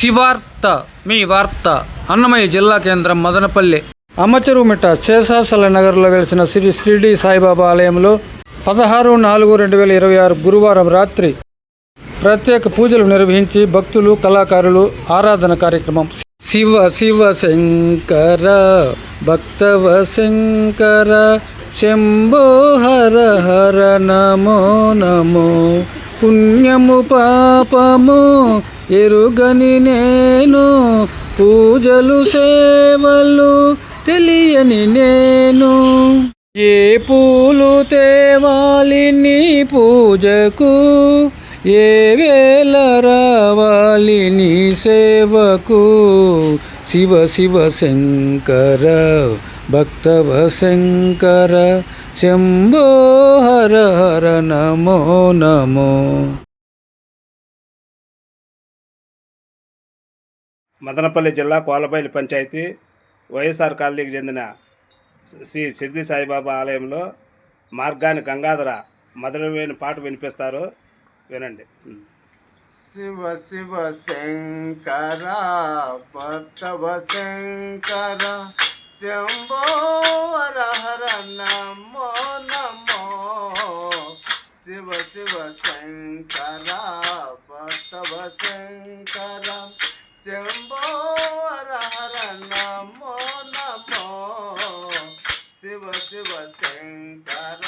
శివార్త మీ వార్త. అన్నమయ్య జిల్లా కేంద్రం మదనపల్లి అమ్మచెరువుమిట్ట శేషాచల నగర్లో వెలిసిన శ్రీ షిరిడి సాయిబాబా ఆలయంలో 16/4/2026 గురువారం రాత్రి ప్రత్యేక పూజలు నిర్వహించి భక్తులు, కళాకారులు ఆరాధన కార్యక్రమం. శివ శివ శంకర భక్తవ శంకర శంభో హర హర నమో నమో. పుణ్యము పాపము ఎరుగని నేను, పూజలు సేవలు తెలియని నేను. ఏ పూలు తేవాలి నీ పూజకు, ఏ వేళ రావాలి నీ సేవకు. శివ శివ శంకర భక్తవ శంకర శంభో హర హర నమో నమో. మదనపల్లి జిల్లా కోలపల్లి పంచాయతీ వైఎస్ఆర్ కాలనీకి చెందిన శ్రీ షిరిడి సాయిబాబా ఆలయంలో మార్గాని గంగాధర మధురమైన పాట వినిపిస్తారు, వినండి. శివ శివ శంకర భక్తవ శంకర శంభో హర హర నమో నమో. శివ శివ శంకర భక్తవ శంకర శంభో హర హర నమో నమో. శివ శివ శంకర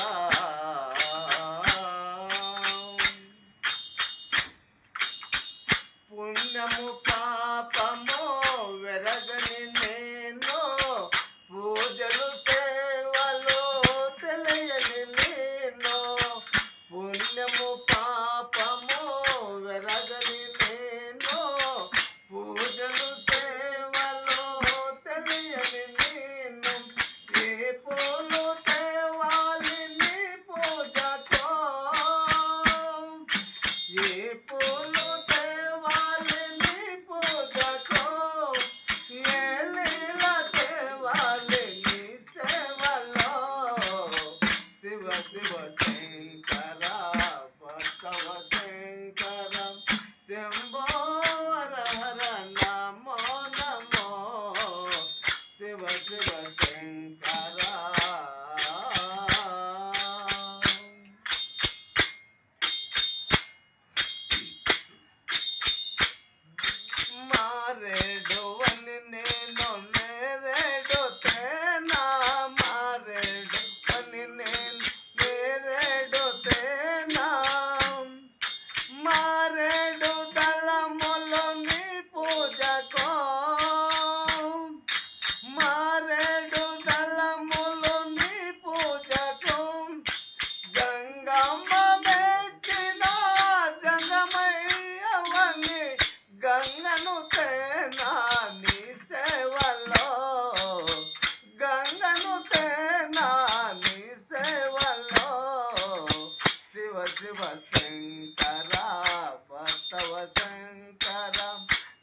పుణ్యము పాపము వెరగని నేను, పూజలు సేవలు తెలియని నేను. పుణ్యము పాపము వెరగని నేను, పూజలు సేవలు తెలియని నేను. ఏ పూలు తేవాలి నీ పూజతో, ఏ పూలు తేవాలి నీ పూజతో, ఏ లీల తేవాలి నీ సేవలో. శివ శివ శంకర భక్తవ శంకర శంభో హర హర నమో నమో. శివ శివ శంకర మారేడు అని నేను నేరేడు తేనా, మారేడు అని నేను నేరేడు తేనా. మారేడు దళములు నీ పూజకో, మారేడు దళములు నీ పూజకు. గంగమ్మ మెచ్చిన జంగమయ్యవని, గంగను తేనా నీ సేవలో, గంగను తేనా నీ సేవలో. శివ శివ శంకర భక్తవ శంకర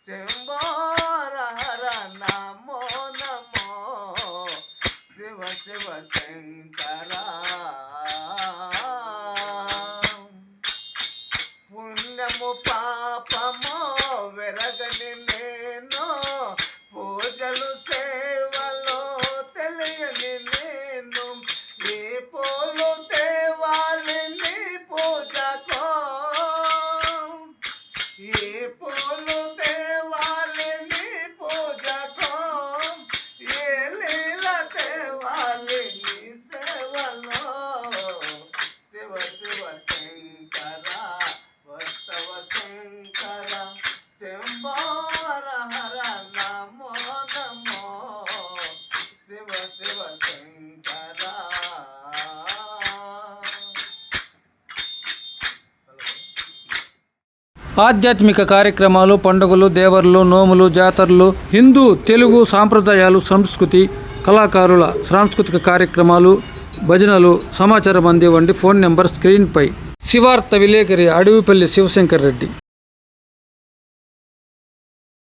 శంభో హర హర నమో నమో. శివ శివ శంకర పుణ్యము పాపము వెరగని నేను, పూజలు సేవలు తెలియని నేను. ఏ పూలు తేవాలి నీ పూజకో, ఏ పూలు తేవాలి నీ పూజకో, ఏ లీల తేవాలి నీ సేవలో. శివ శివ శంకర భక్తవ శంకర శంభో హర హర నమో నమో. శివ శివ శంకర. ఆధ్యాత్మిక కార్యక్రమాలు, పండుగలు, దేవర్లు, నోములు, జాతరలు, హిందూ, తెలుగు సాంప్రదాయాలు, సంస్కృతి, కళాకారుల సాంస్కృతిక కార్యక్రమాలు, భజనలు సమాచారం అందివ్వండి. ఫోన్ నెంబర్ స్క్రీన్పై. శివార్త విలేకరి అడవిపల్లి శివశంకర్ రెడ్డి.